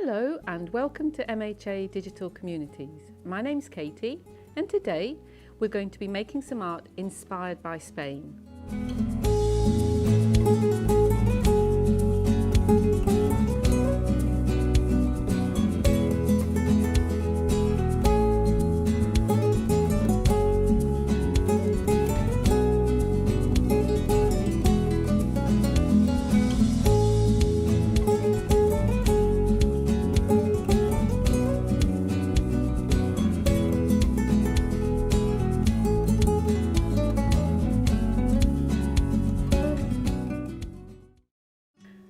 Hello and welcome to MHA Digital Communities. My name's Katie and today we're going to be making some art inspired by Spain.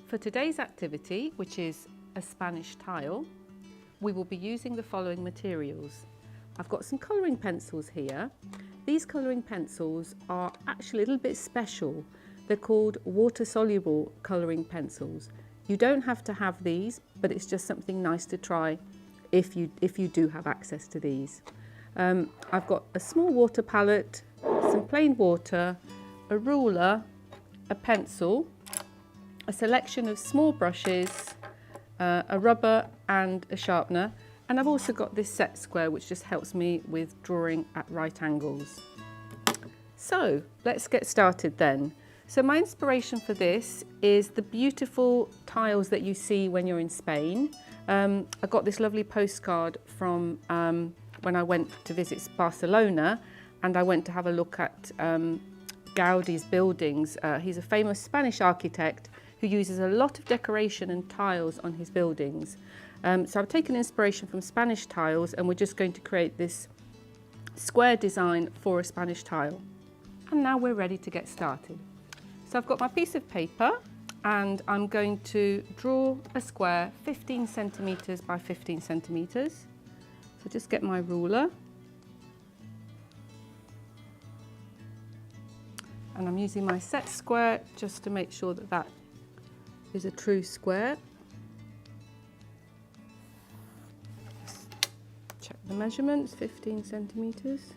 For today's activity, which is a Spanish tile, we will be using the following materials. I've got some colouring pencils here. These colouring pencils are actually a little bit special. They're called water-soluble colouring pencils. You don't have to have these, but it's just something nice to try if you do have access to these. I've got a small water palette, some plain water, a ruler, a pencil, a selection of small brushes, a rubber and a sharpener, and I've also got this set square which just helps me with drawing at right angles. So let's get started then. So my inspiration for this is the beautiful tiles that you see when you're in Spain. I got this lovely postcard from when I went to visit Barcelona, and I went to have a look at Gaudi's buildings. He's a famous Spanish architect who uses a lot of decoration and tiles on his buildings. So I've taken inspiration from Spanish tiles, and we're just going to create this square design for a Spanish tile. And now we're ready to get started. So I've got my piece of paper and I'm going to draw a square 15 centimetres by 15 centimetres. So just get my ruler. And I'm using my set square just to make sure that that is a true square. Just check the measurements, 15 centimetres.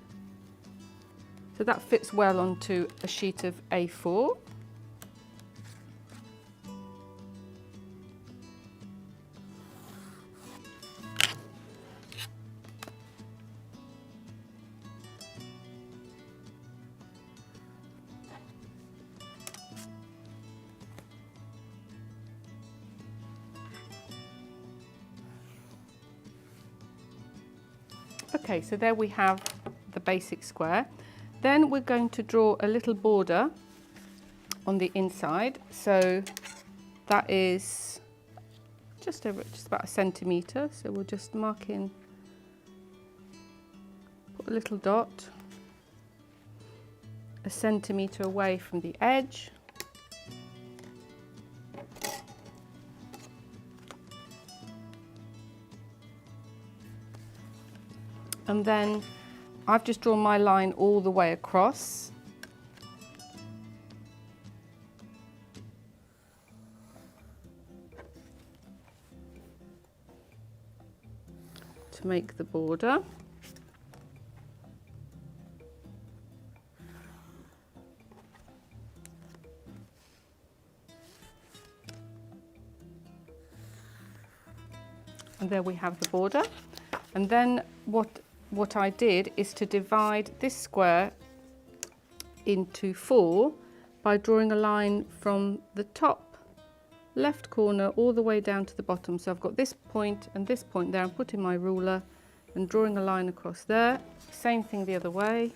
So that fits well onto a sheet of A4. Okay, so there we have the basic square. Then we're going to draw a little border on the inside. So that is just about a centimetre. So we'll just mark in, put a little dot, a centimetre away from the edge. And then I've just drawn my line all the way across. To make the border. And there we have the border. And then what I did is to divide this square into 4 by drawing a line from the top left corner all the way down to the bottom. So I've got this point and this point there. I'm putting my ruler and drawing a line across there. Same thing the other way.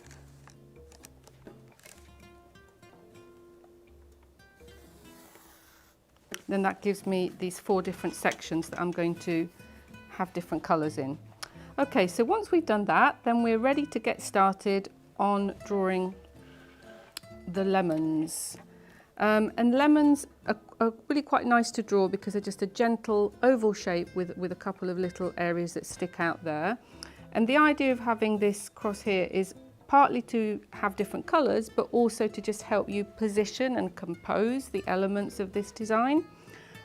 Then that gives me these 4 different sections that I'm going to have different colours in. Okay, so once we've done that, then we're ready to get started on drawing the lemons. And lemons are really quite nice to draw because they're just a gentle oval shape with a couple of little areas that stick out there. And the idea of having this cross here is partly to have different colours, but also to just help you position and compose the elements of this design.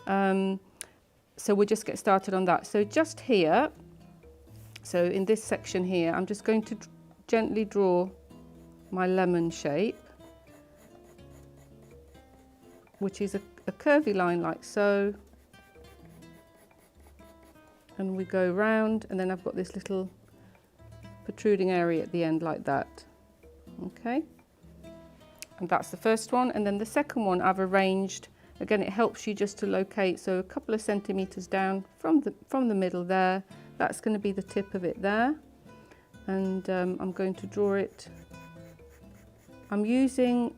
So we'll just get started on that. So just here, so in this section here, I'm just going to gently draw my lemon shape, which is a curvy line like so. and we go round, and then I've got this little protruding area at the end like that. Okay, and that's the first one, and then the second one I've arranged. Again, it helps you just to locate, so a couple of centimetres down from the middle there. That's going to be the tip of it there, and I'm going to draw it. I'm using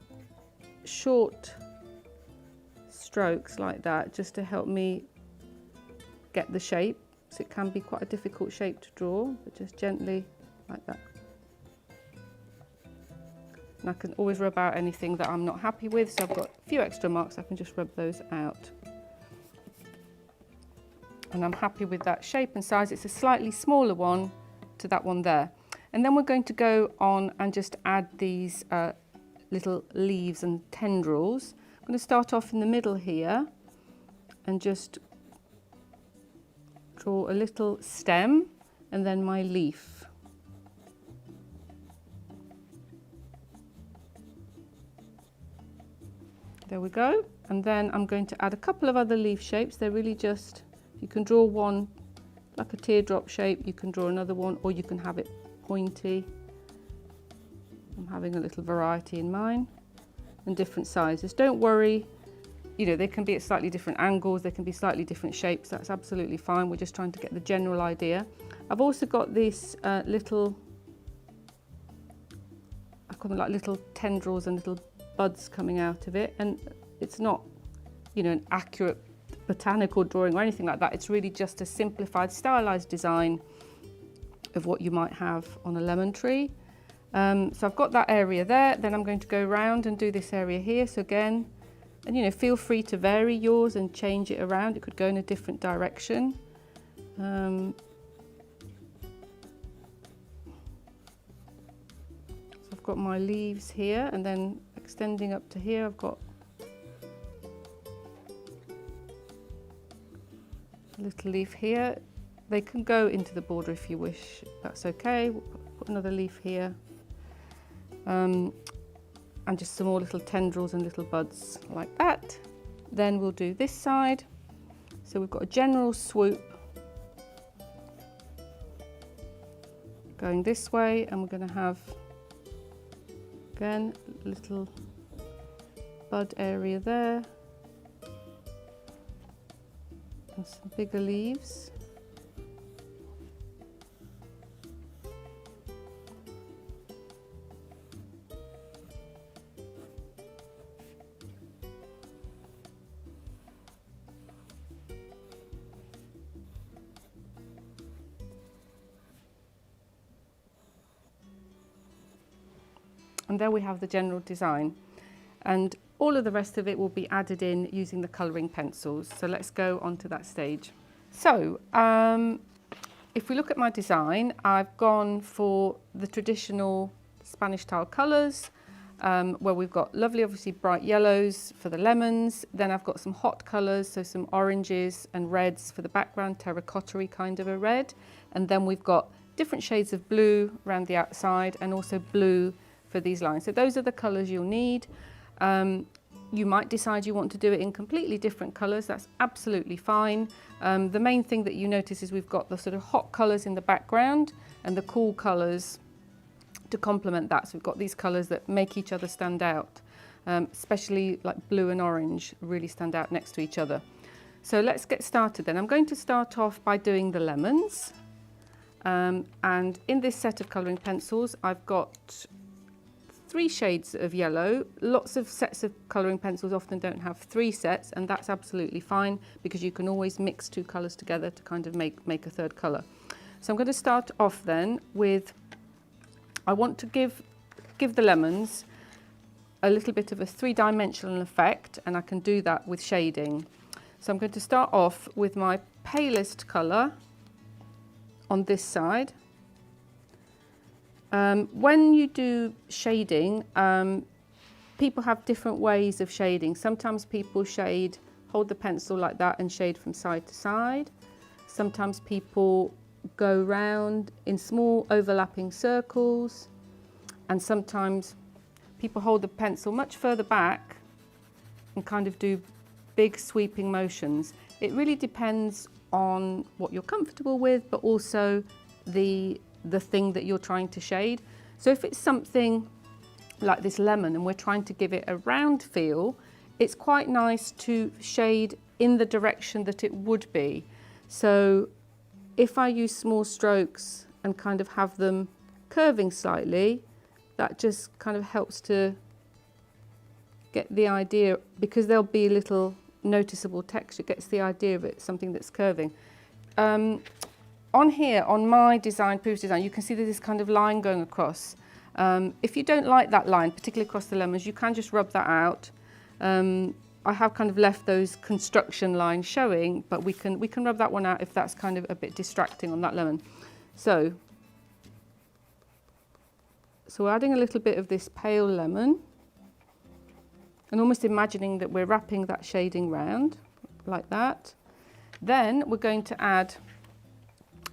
short strokes like that just to help me get the shape. So it can be quite a difficult shape to draw, but just gently like that. And I can always rub out anything that I'm not happy with, so I've got a few extra marks, I can just rub those out. And I'm happy with that shape and size. It's a slightly smaller one to that one there. And then we're going to go on and just add these little leaves and tendrils. I'm going to start off in the middle here and just draw a little stem and then my leaf. There we go. And then I'm going to add a couple of other leaf shapes. They're really just, you can draw one like a teardrop shape, you can draw another one, or you can have it pointy. I'm having a little variety in mine and different sizes. Don't worry, you know, they can be at slightly different angles, they can be slightly different shapes, that's absolutely fine. We're just trying to get the general idea. I've also got these little, I call them like little tendrils and little buds coming out of it, and it's not, you know, an accurate botanical drawing or anything like that. It's really just a simplified, stylized design of what you might have on a lemon tree. So I've got that area there, then I'm going to go around and do this area here. So again, and you know, feel free to vary yours and change it around. It could go in a different direction. So I've got my leaves here, and then extending up to here, I've got a little leaf here. They can go into the border if you wish, that's okay. We'll put another leaf here. And just some more little tendrils and little buds like that. Then we'll do this side. So we've got a general swoop going this way, and we're going to have, again, a little bud area there. And some bigger leaves. And there we have the general design, and all of the rest of it will be added in using the colouring pencils. So let's go on to that stage. So if we look at my design, I've gone for the traditional Spanish tile colours, where we've got lovely, obviously bright yellows for the lemons. Then I've got some hot colours, so some oranges and reds for the background, terracotta-y kind of a red. And then we've got different shades of blue around the outside, and also blue for these lines. So those are the colours you'll need. You might decide you want to do it in completely different colours, that's absolutely fine. The main thing that you notice is we've got the sort of hot colours in the background and the cool colours to complement that. So we've got these colours that make each other stand out, especially like blue and orange really stand out next to each other. So let's get started then. I'm going to start off by doing the lemons. And in this set of colouring pencils, I've got 3 shades of yellow. Lots of sets of colouring pencils often don't have 3 sets, and that's absolutely fine because you can always mix 2 colours together to kind of make a third colour. So I'm going to start off then with, I want to give the lemons a little bit of a 3-dimensional effect, and I can do that with shading. So I'm going to start off with my palest colour on this side. When you do shading, people have different ways of shading. Sometimes people hold the pencil like that and shade from side to side. Sometimes people go round in small overlapping circles, and sometimes people hold the pencil much further back and kind of do big sweeping motions. It really depends on what you're comfortable with, but also the thing that you're trying to shade. So if it's something like this lemon and we're trying to give it a round feel, it's quite nice to shade in the direction that it would be. So if I use small strokes and kind of have them curving slightly, that just kind of helps to get the idea, because there'll be a little noticeable texture, gets the idea of it, something that's curving. On here, on my design, previous design, you can see there's this kind of line going across. If you don't like that line, particularly across the lemons, you can just rub that out. I have kind of left those construction lines showing, but we can rub that one out if that's kind of a bit distracting on that lemon. So we're adding a little bit of this pale lemon and almost imagining that we're wrapping that shading round like that. Then we're going to add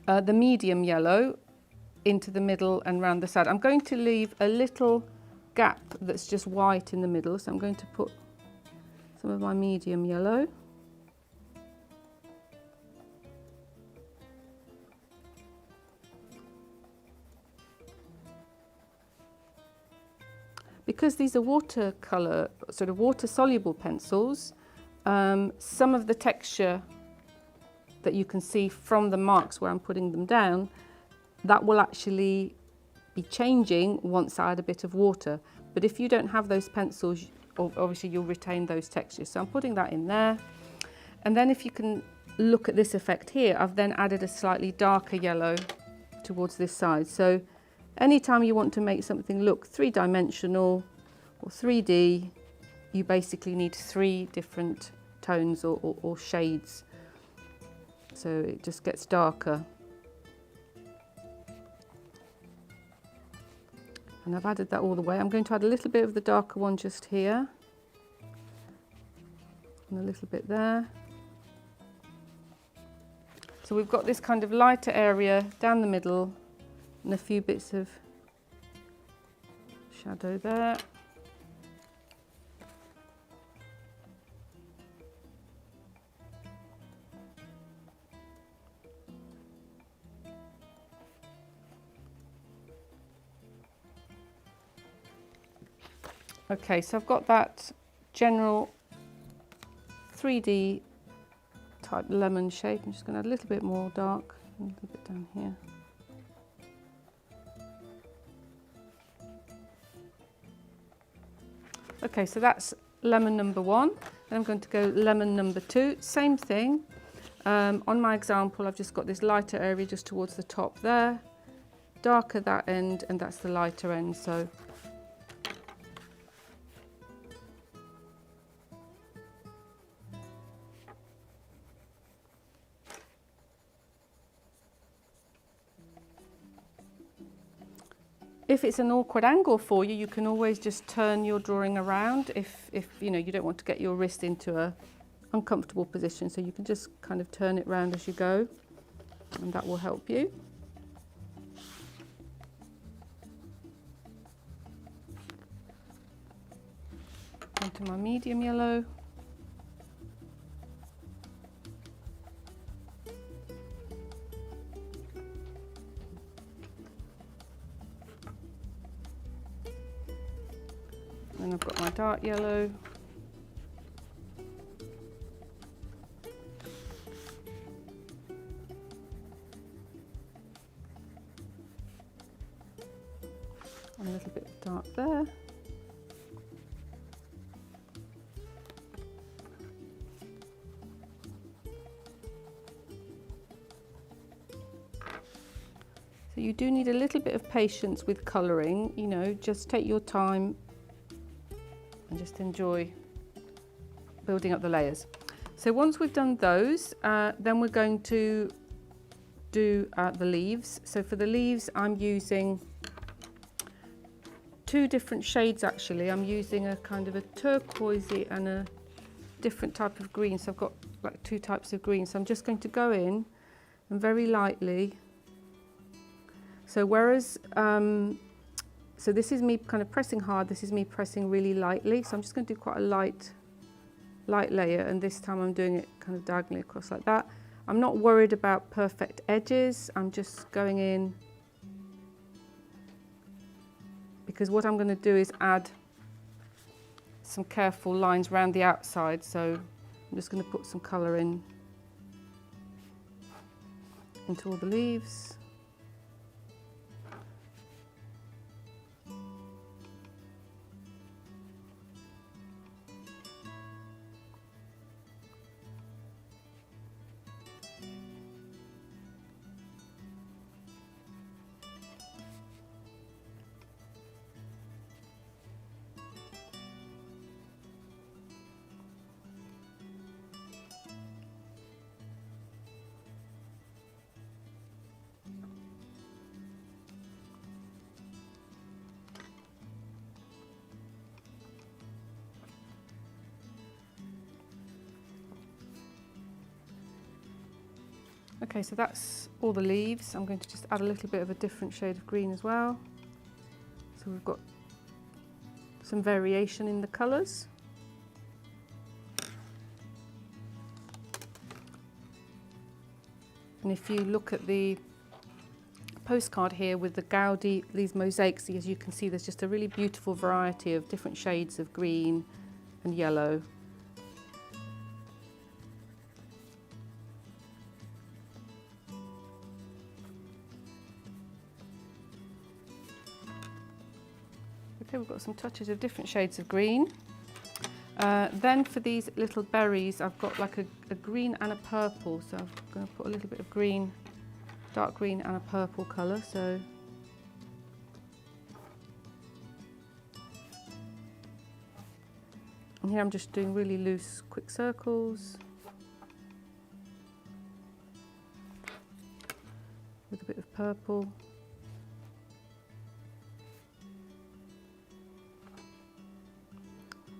the medium yellow into the middle and round the side. I'm going to leave a little gap that's just white in the middle, so I'm going to put some of my medium yellow. Because these are watercolour, sort of water-soluble pencils, some of the texture that you can see from the marks where I'm putting them down, that will actually be changing once I add a bit of water. But if you don't have those pencils, obviously you'll retain those textures. So I'm putting that in there. And then if you can look at this effect here, I've then added a slightly darker yellow towards this side. So anytime you want to make something look three-dimensional or 3D, you basically need 3 different tones or shades. So it just gets darker. And I've added that all the way. I'm going to add a little bit of the darker one just here. And a little bit there. So we've got this kind of lighter area down the middle and a few bits of shadow there. Okay, so I've got that general 3D type lemon shape. I'm just going to add a little bit more dark, a little bit down here. Okay, so that's lemon number 1. Then I'm going to go lemon number 2. Same thing. On my example, I've just got this lighter area just towards the top there. Darker that end, and that's the lighter end. So if it's an awkward angle for you, you can always just turn your drawing around if you know you don't want to get your wrist into a uncomfortable position. So you can just kind of turn it round as you go, and that will help you. Onto my medium yellow. And I've got my dark yellow. And a little bit of dark there. So you do need a little bit of patience with colouring, you know, just take your time and just enjoy building up the layers. So once we've done those, then we're going to do the leaves. So for the leaves, I'm using 2 different shades actually. I'm using a kind of a turquoisey and a different type of green. So I've got like 2 types of green. So I'm just going to go in and very lightly. So whereas, so this is me kind of pressing hard, this is me pressing really lightly. So I'm just going to do quite a light layer, and this time I'm doing it kind of diagonally across like that. I'm not worried about perfect edges. I'm just going in because what I'm going to do is add some careful lines around the outside. So I'm just going to put some colour in into all the leaves. Okay, so that's all the leaves. I'm going to just add a little bit of a different shade of green as well. So we've got some variation in the colours. And if you look at the postcard here with the Gaudi, these mosaics, as you can see, there's just a really beautiful variety of different shades of green and yellow. Okay, we've got some touches of different shades of green. Then for these little berries, I've got like a green and a purple. So I'm going to put a little bit of green, dark green and a purple colour. So and here I'm just doing really loose, quick circles with a bit of purple.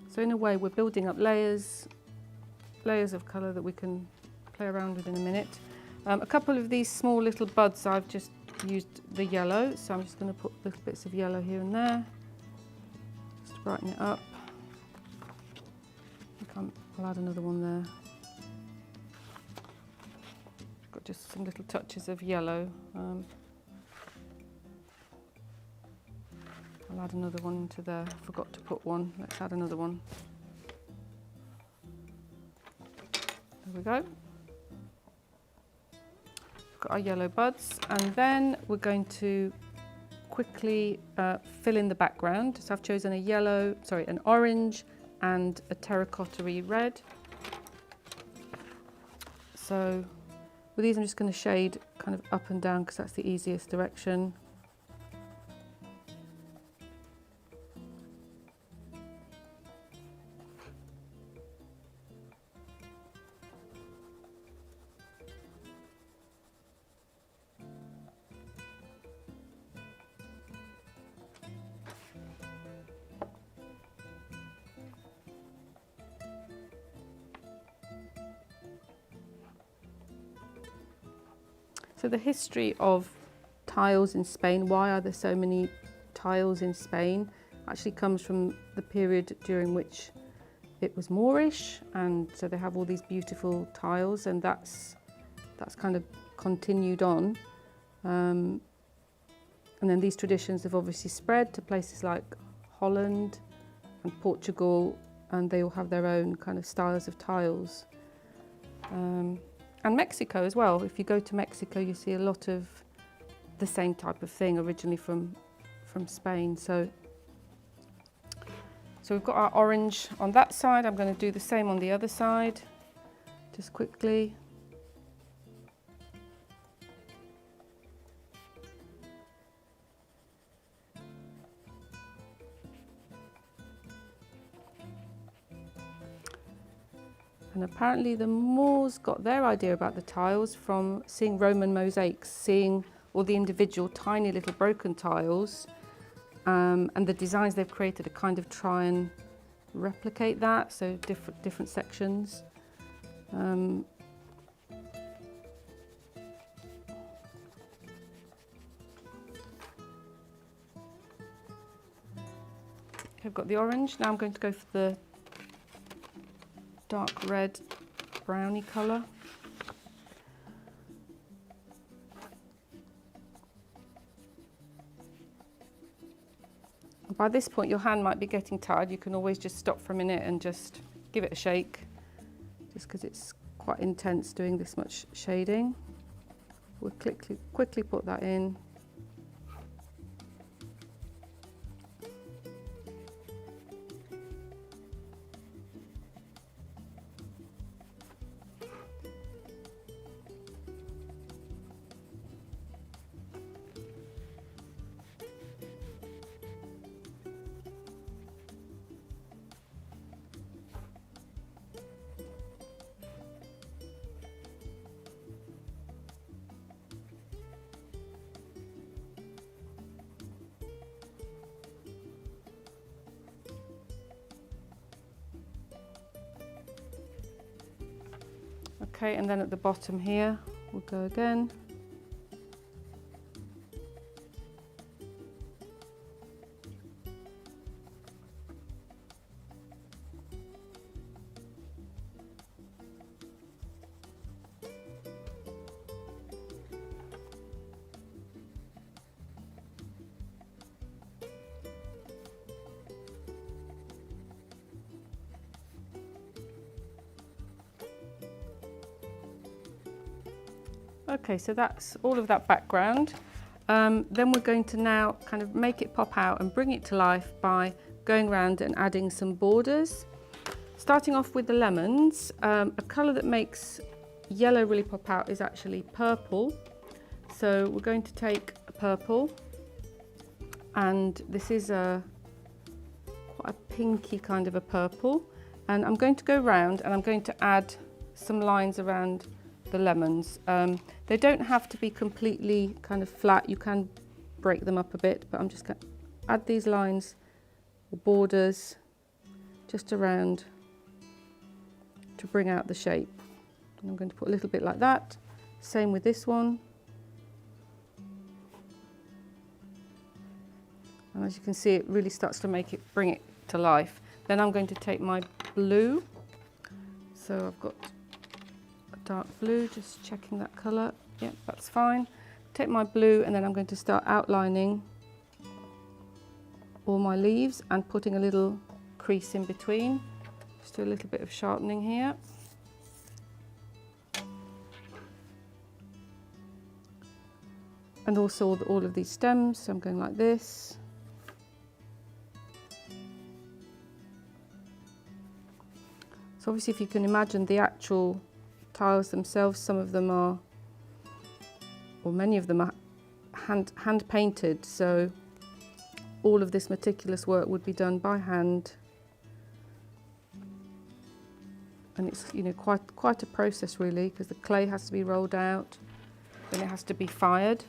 So in a way, we're building up layers of colour that we can play around with in a minute. A couple of these small little buds, I've just used the yellow, so I'm just going to put little bits of yellow here and there, just to brighten it up. I'll add another one there. Got just some little touches of yellow. I'll add another one into there. Forgot to put one. Let's add another one. There we go. Got our yellow buds, and then we're going to quickly fill in the background. So I've chosen an orange and a terracotta-y red. So with these I'm just going to shade kind of up and down because that's the easiest direction. So the history of tiles in Spain, why are there so many tiles in Spain, actually comes from the period during which it was Moorish, and so they have all these beautiful tiles, and that's kind of continued on. And then these traditions have obviously spread to places like Holland and Portugal, and they all have their own kind of styles of tiles. And Mexico as well. If you go to Mexico, you see a lot of the same type of thing originally from Spain. So we've got our orange on that side. I'm going to do the same on the other side, just quickly. And apparently the Moors got their idea about the tiles from seeing Roman mosaics, seeing all the individual tiny little broken tiles, and the designs they've created to kind of try and replicate that, so different sections. I've got the orange. Now I'm going to go for the dark red brownie colour. By this point your hand might be getting tired. You can always just stop for a minute and just give it a shake, just because it's quite intense doing this much shading. We'll quickly put that in. Okay, and then at the bottom here, we'll go again. Okay, so that's all of that background. Then we're going to now kind of make it pop out and bring it to life by going around and adding some borders. Starting off with the lemons, a colour that makes yellow really pop out is actually purple. So we're going to take a purple, and this is quite a pinky kind of a purple. And I'm going to go round and I'm going to add some lines around the lemons. They don't have to be completely kind of flat, you can break them up a bit, but I'm just going to add these lines or borders just around to bring out the shape. And I'm going to put a little bit like that. Same with this one. And as you can see, it really starts to bring it to life. Then I'm going to take my blue. So I've got dark blue, just checking that colour. Yeah, that's fine. Take my blue and then I'm going to start outlining all my leaves and putting a little crease in between. Just do a little bit of sharpening here. And also all of these stems, so I'm going like this. So obviously if you can imagine the actual tiles themselves, some of them are, or many of them are hand painted, so all of this meticulous work would be done by hand, and it's, you know, quite a process really, because the clay has to be rolled out, then it has to be fired,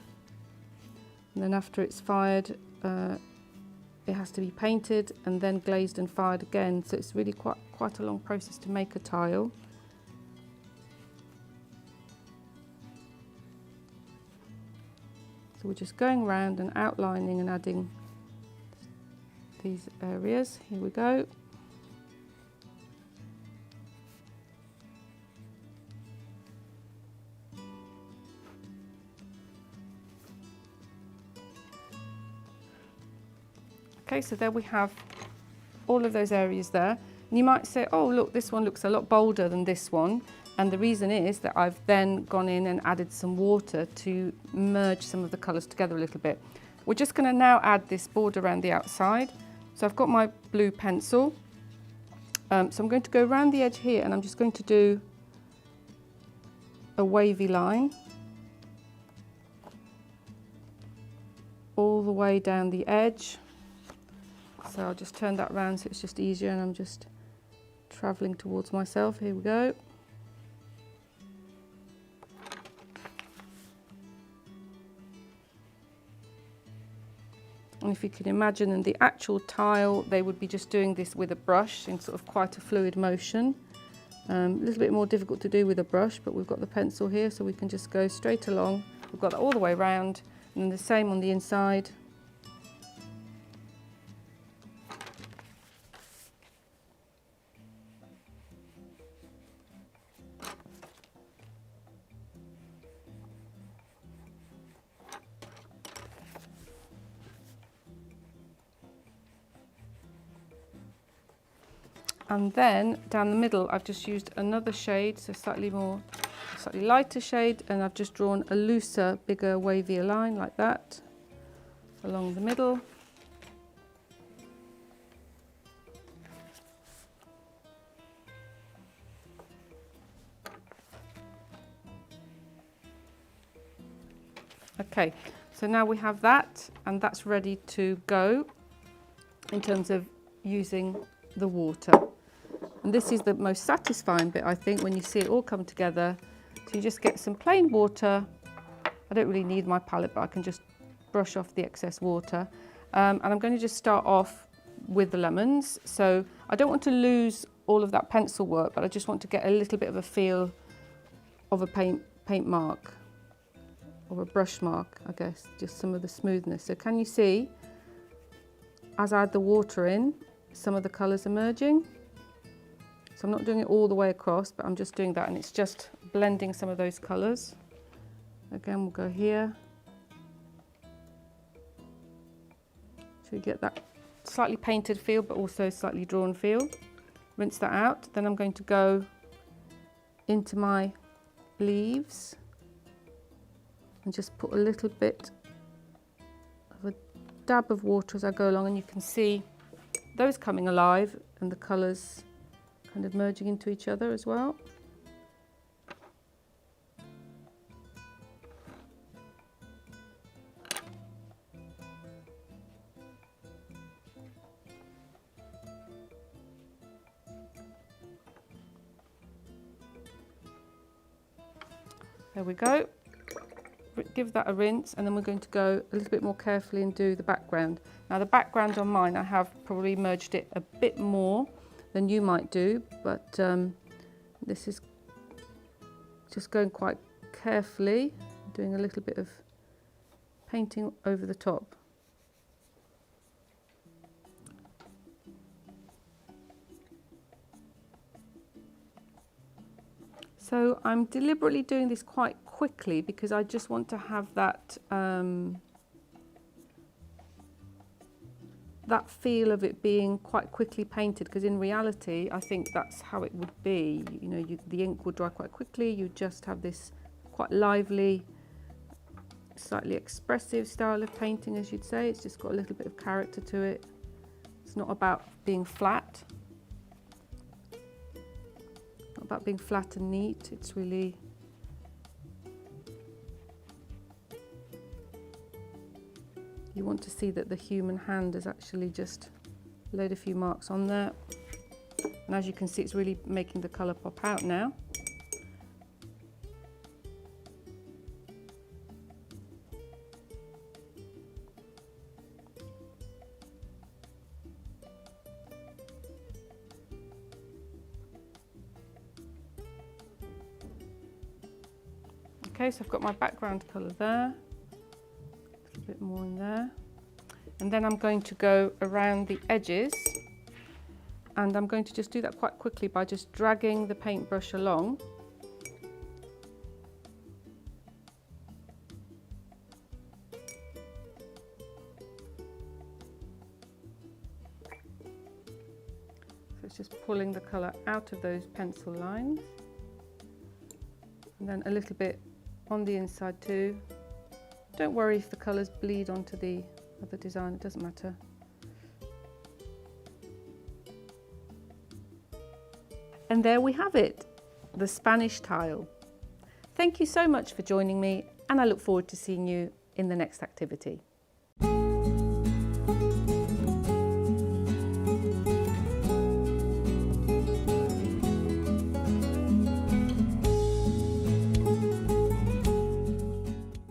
and then after it's fired it has to be painted and then glazed and fired again, so it's really quite a long process to make a tile. So we're just going around and outlining and adding these areas. Here we go. Okay, so there we have all of those areas there. And you might say, oh look, this one looks a lot bolder than this one. And the reason is that I've then gone in and added some water to merge some of the colours together a little bit. We're just going to now add this border around the outside. So I've got my blue pencil. So I'm going to go around the edge here and I'm just going to do a wavy line all the way down the edge. So I'll just turn that around so it's just easier, and I'm just travelling towards myself. Here we go. And if you can imagine, in the actual tile, they would be just doing this with a brush in sort of quite a fluid motion. A little bit more difficult to do with a brush, but we've got the pencil here, so we can just go straight along. We've got that all the way around, and then the same on the inside. And then down the middle, I've just used another shade, so slightly lighter shade, and I've just drawn a looser, bigger, wavier line like that along the middle. Okay, so now we have that, and that's ready to go in terms of using the water. And this is the most satisfying bit, I think, when you see it all come together. So you just get some plain water. I don't really need my palette, but I can just brush off the excess water. And I'm going to just start off with the lemons. So I don't want to lose all of that pencil work, but I just want to get a little bit of a feel of a paint mark, or a brush mark, I guess, just some of the smoothness. So can you see, as I add the water in, some of the colours emerging? So I'm not doing it all the way across, but I'm just doing that, and it's just blending some of those colours. Again, we'll go here. So you get that slightly painted feel, but also slightly drawn feel. Rinse that out. Then I'm going to go into my leaves and just put a little bit of a dab of water as I go along, and you can see those coming alive and the colours kind of merging into each other as well. There we go. Give that a rinse, and then we're going to go a little bit more carefully and do the background. Now the background on mine, I have probably merged it a bit more than you might do, but this is just going quite carefully, doing a little bit of painting over the top. So I'm deliberately doing this quite quickly because I just want to have that that feel of it being quite quickly painted, because in reality I think that's how it would be. You know, the ink would dry quite quickly. You just have this quite lively, slightly expressive style of painting, as you'd say. It's just got a little bit of character to it. It's not about being flat. Not about being flat and neat. It's really you want to see that the human hand has actually just laid a few marks on there. And as you can see, it's really making the colour pop out now. Okay, so I've got my background colour there. A bit more in there, and then I'm going to go around the edges, and I'm going to just do that quite quickly by just dragging the paintbrush along. So it's just pulling the colour out of those pencil lines, and then a little bit on the inside too. Don't worry if the colours bleed onto the other design, it doesn't matter. And there we have it, the Spanish tile. Thank you so much for joining me, and I look forward to seeing you in the next activity.